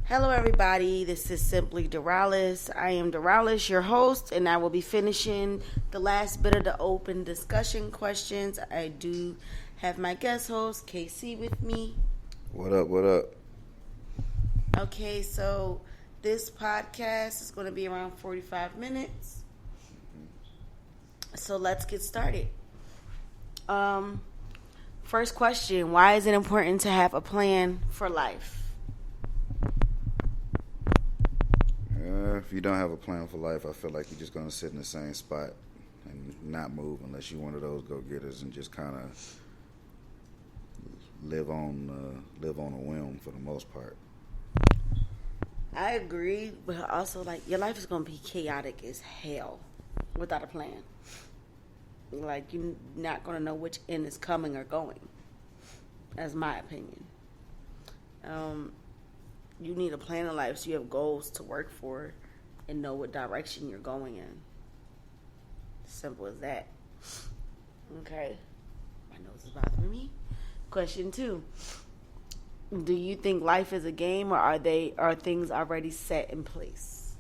Hello, everybody. This is simply Dorales. I am Dorales, your host, and I will be finishing the last bit of the open discussion questions. I do have my guest host, KC, with me. What up? What up? Okay, so this podcast is going to be around 45 minutes. So let's get started. First question: why is it important to have a plan for life? If you don't have a plan for life, I feel like you're just gonna sit in the same spot and not move unless you're one of those go-getters and just kind of live on a whim for the most part. I agree, but also like your life is gonna be chaotic as hell without a plan. Like you're not gonna know which end is coming or going. That's my opinion. You need a plan in life so you have goals to work for and know what direction you're going in. Simple as that. Okay. My nose is bothering me. Question 2. Do you think life is a game or are things already set in place?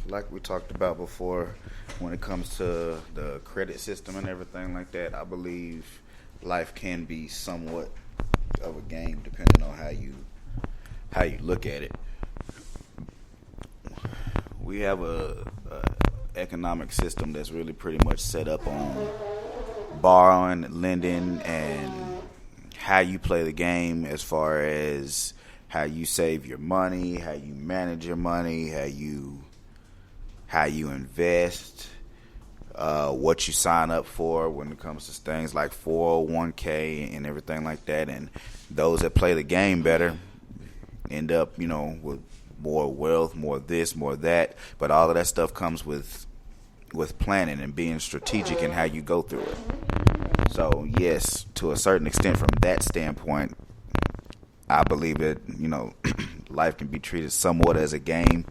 Like we talked about before, when it comes to the credit system and everything like that, I believe life can be somewhat of a game depending on how you look at it. We have a economic system that's really pretty much set up on borrowing, lending, and how you play the game as far as how you save your money, how you manage your money, how you invest, what you sign up for when it comes to things like 401k and everything like that. And those that play the game better end up, with more wealth, more this, more that. But all of that stuff comes with planning and being strategic in how you go through it. So, yes, to a certain extent from that standpoint, I believe that, life can be treated somewhat as a game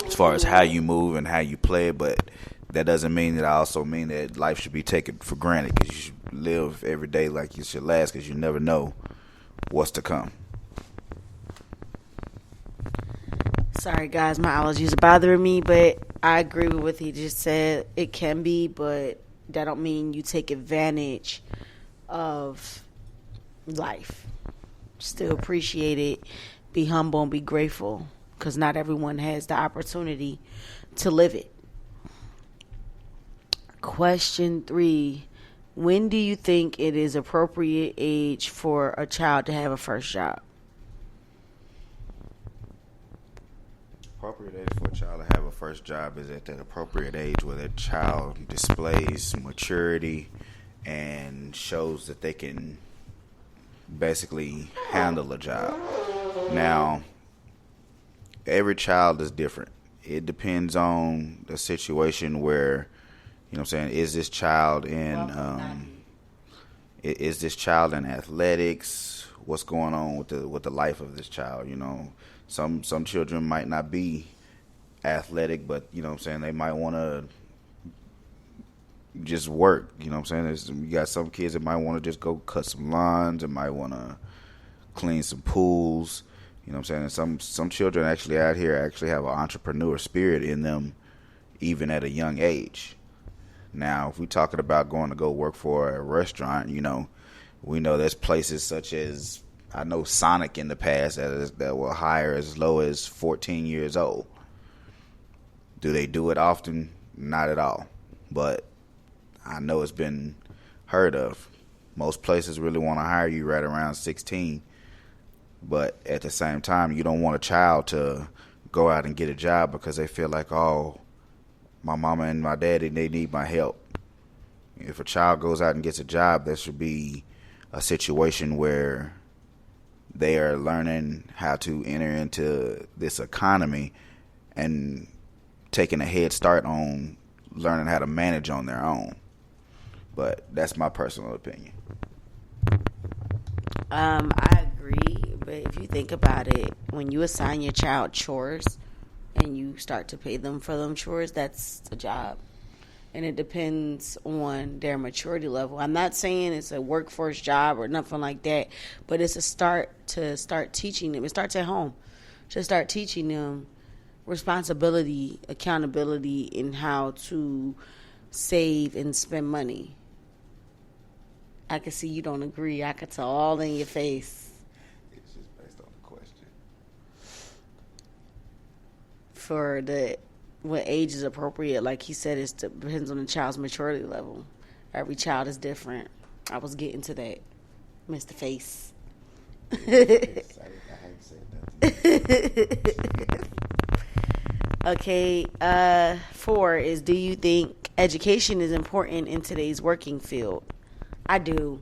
as far as how you move and how you play it, but that doesn't mean that I also mean that life should be taken for granted, because you should live every day like it's your last, because you never know what's to come. Sorry, guys, my allergies are bothering me, but I agree with what he just said. It can be, but that don't mean you take advantage of life. Still appreciate it, be humble, and be grateful, because not everyone has the opportunity to live it. Question 3. When do you think it is appropriate age for a child to have a first job? Appropriate age for a child to have a first job is at that appropriate age where that child displays maturity and shows that they can basically handle a job. Now, every child is different. It depends on the situation where, is this child in athletics? What's going on with the life of this child? Some children might not be athletic, but they might want to just work. You got some kids that might want to just go cut some lawns and might want to clean some pools. And some children actually out here actually have an entrepreneur spirit in them, even at a young age. Now, if we're talking about going to go work for a restaurant, we know there's places such as, I know Sonic in the past that will hire as low as 14 years old. Do they do it often? Not at all. But I know it's been heard of. Most places really want to hire you right around 16. But at the same time, you don't want a child to go out and get a job because they feel like, oh, my mama and my daddy, they need my help. If a child goes out and gets a job, there should be a situation where they are learning how to enter into this economy and taking a head start on learning how to manage on their own. But that's my personal opinion. I agree, but if you think about it, when you assign your child chores and you start to pay them for them chores, that's a job. and it depends on their maturity level. I'm not saying it's a workforce job or nothing like that, but it's a start teaching them. It starts at home. To start teaching them responsibility, accountability, and how to save and spend money. I can see you don't agree. I can tell all in your face. It's just based on the question. For what age is appropriate, like he said, it depends on the child's maturity level. Every child is different. I was getting to that, Mr. Face. I ain't said nothing. Okay, 4 is, do you think education is important in today's working field? I do.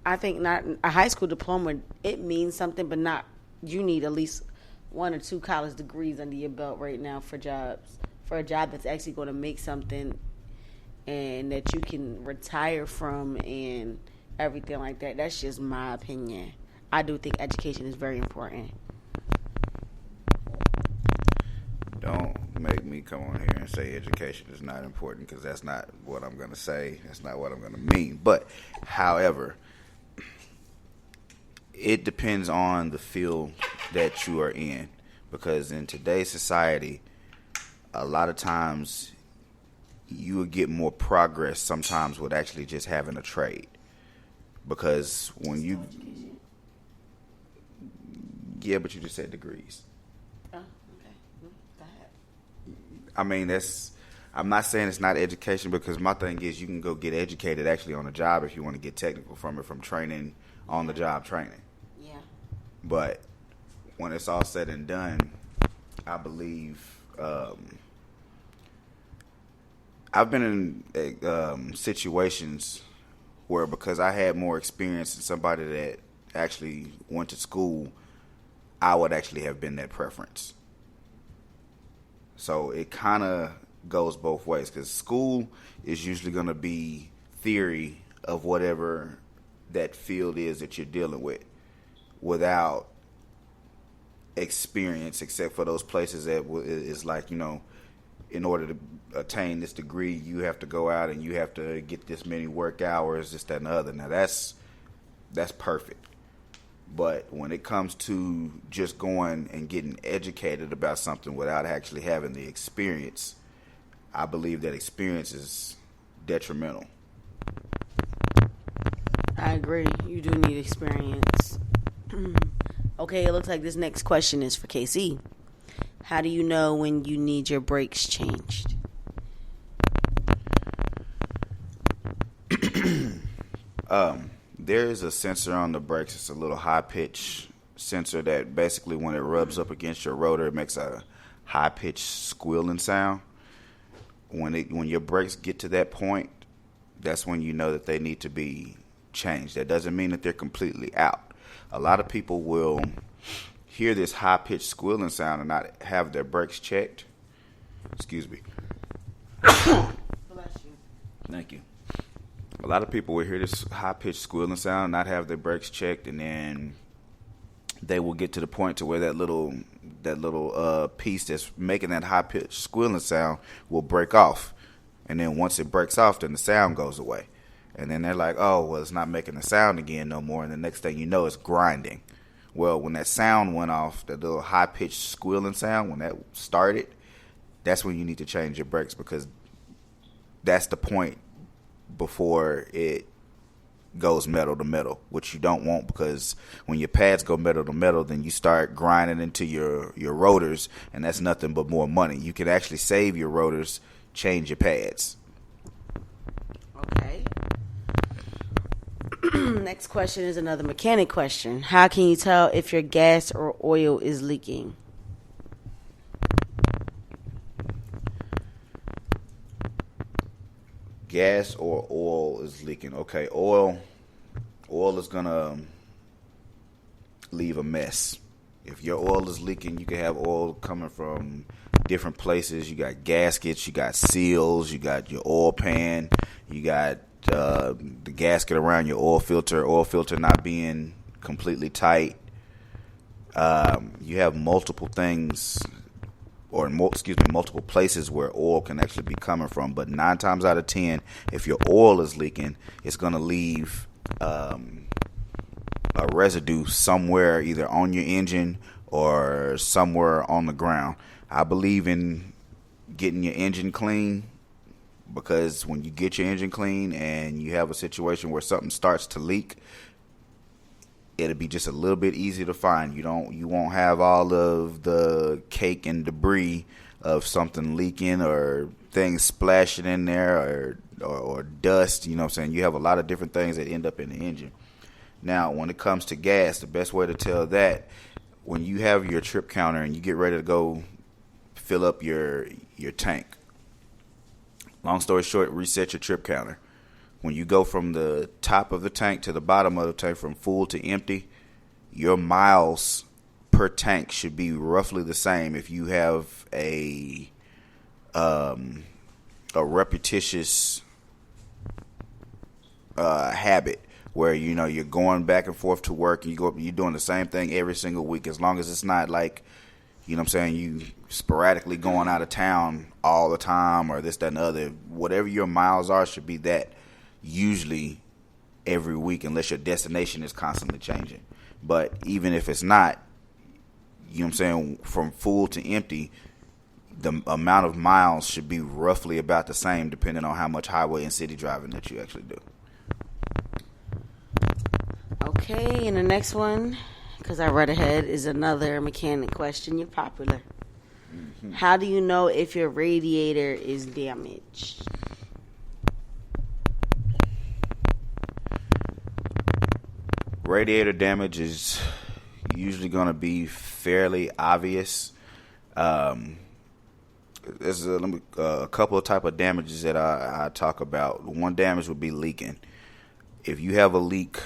I think not a high school diploma, it means something, but not, you need at least 1 or 2 college degrees under your belt right now for jobs, for a job that's actually going to make something and that you can retire from and everything like that. That's just my opinion. I do think education is very important. Don't make me come on here and say education is not important, because that's not what I'm going to say. That's not what I'm going to mean. But, however, it depends on the field that you are in, because in today's society, a lot of times you will get more progress sometimes with actually just having a trade. Because when you... Yeah, but you just said degrees. Oh, okay. Go ahead. I mean, I'm not saying it's not education, because my thing is you can go get educated actually on a job if you want to get technical from it, from training, on the job training. Yeah. But when it's all said and done, I believe I've been in situations where, because I had more experience than somebody that actually went to school, I would actually have been that preference. So it kind of goes both ways, because school is usually going to be theory of whatever that field is that you're dealing with, without experience, except for those places that is like, in order to attain this degree, you have to go out and you have to get this many work hours, this, that, and the other. Now that's perfect. But when it comes to just going and getting educated about something without actually having the experience, I believe that experience is detrimental. I agree. You do need experience. Okay, it looks like this next question is for KC. How do you know when you need your brakes changed? There is a sensor on the brakes. It's a little high-pitched sensor that basically, when it rubs up against your rotor, it makes a high-pitched squealing sound. When your brakes get to that point, that's when you know that they need to be changed. That doesn't mean that they're completely out. A lot of people will hear this high-pitched squealing sound and not have their brakes checked. Excuse me. Bless you. Thank you. A lot of people will hear this high-pitched squealing sound, not have their brakes checked, and then they will get to the point to where that little piece that's making that high-pitched squealing sound will break off. And then once it breaks off, then the sound goes away. And then they're like, oh, well, it's not making the sound again no more. And the next thing you know, it's grinding. Well, when that sound went off, that little high-pitched squealing sound, when that started, that's when you need to change your brakes, because that's the point before it goes metal to metal, which you don't want, because when your pads go metal to metal, then you start grinding into your rotors, and that's nothing but more money. You can actually save your rotors, change your pads. Okay. Next question is another mechanic question. How can you tell if your gas or oil is leaking? Gas or oil is leaking. Okay, oil is gonna leave a mess. If your oil is leaking, you can have oil coming from different places. You got gaskets, you got seals, you got your oil pan, you got the gasket around your oil filter not being completely tight. You have multiple things or multiple places where oil can actually be coming from. But 9 times out of 10, if your oil is leaking, it's going to leave a residue somewhere, either on your engine or somewhere on the ground. I believe in getting your engine clean, because when you get your engine clean and you have a situation where something starts to leak, it'll be just a little bit easier to find. You won't have all of the cake and debris of something leaking or things splashing in there or dust. You know what I'm saying? You have a lot of different things that end up in the engine. Now, when it comes to gas, the best way to tell that, when you have your trip counter and you get ready to go fill up your tank. Long story short, reset your trip counter. When you go from the top of the tank to the bottom of the tank, from full to empty, your miles per tank should be roughly the same. If you have a repetitious habit where you're going back and forth to work and you're doing the same thing every single week, as long as it's not like, you sporadically going out of town all the time or this, that, and the other. Whatever your miles are should be that usually every week, unless your destination is constantly changing. But even if it's not, from full to empty, the amount of miles should be roughly about the same, depending on how much highway and city driving that you actually do. Okay, and the next one, because I read ahead, is another mechanic question. You're popular. Mm-hmm. How do you know if your radiator is damaged? Radiator damage is usually going to be fairly obvious. There's a couple of type of damages that I talk about. One damage would be leaking. If you have a leak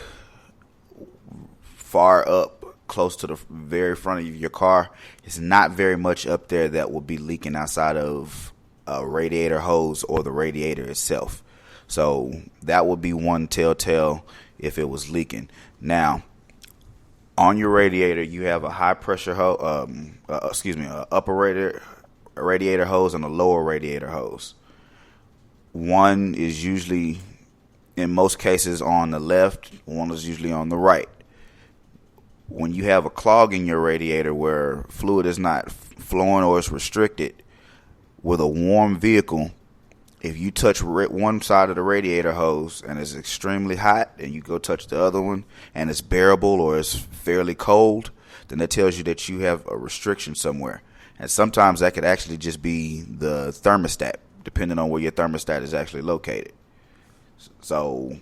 far up, close to the very front of your car, it's not very much up there that will be leaking outside of a radiator hose or the radiator itself. So that would be one telltale if it was leaking. Now, on your radiator, you have a high pressure upper radiator hose and a lower radiator hose. One is usually, in most cases, on the left. One is usually on the right. When you have a clog in your radiator where fluid is not flowing or is restricted, with a warm vehicle, if you touch one side of the radiator hose and it's extremely hot, and you go touch the other one and it's bearable or it's fairly cold, then that tells you that you have a restriction somewhere. And sometimes that could actually just be the thermostat, depending on where your thermostat is actually located. So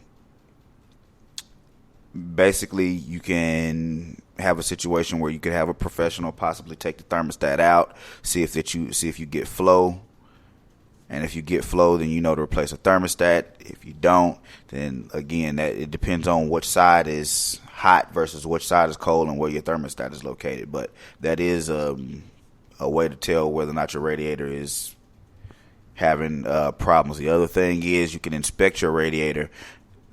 basically, you can have a situation where you could have a professional possibly take the thermostat out, see if you get flow. And if you get flow, then you know to replace a thermostat. If you don't, then again, that it depends on which side is hot versus which side is cold and where your thermostat is located. But that is a way to tell whether or not your radiator is having problems. The other thing is you can inspect your radiator.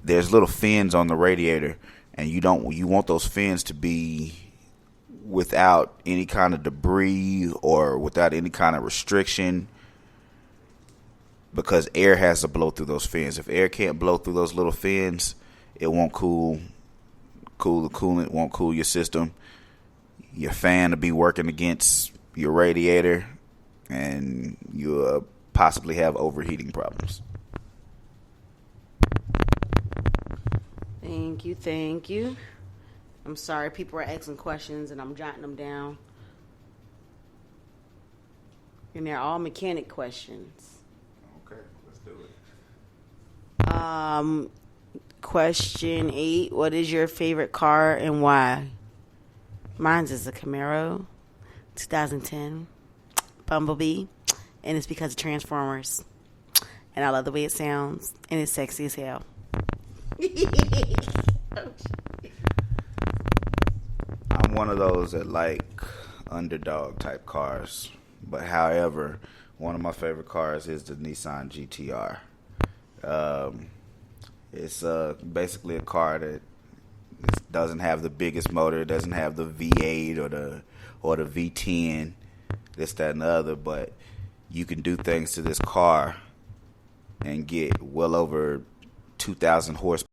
There's little fins on the radiator, and you want those fins to be without any kind of debris or without any kind of restriction, because air has to blow through those fins. If air can't blow through those little fins, it won't cool the coolant, won't cool your system. Your fan will be working against your radiator, and you'll possibly have overheating problems. Thank you. I'm sorry, people are asking questions and I'm jotting them down. And they're all mechanic questions. Okay, let's do it. Question 8, what is your favorite car and why? Mine's is a Camaro, 2010, Bumblebee, and it's because of Transformers. And I love the way it sounds, and it's sexy as hell. I'm one of those that like underdog type cars, but however, one of my favorite cars is the Nissan GTR. It's basically a car that doesn't have the biggest motor, doesn't have the V8 or the V10. this, that, and the other, but you can do things to this car and get well over 2,000 horsepower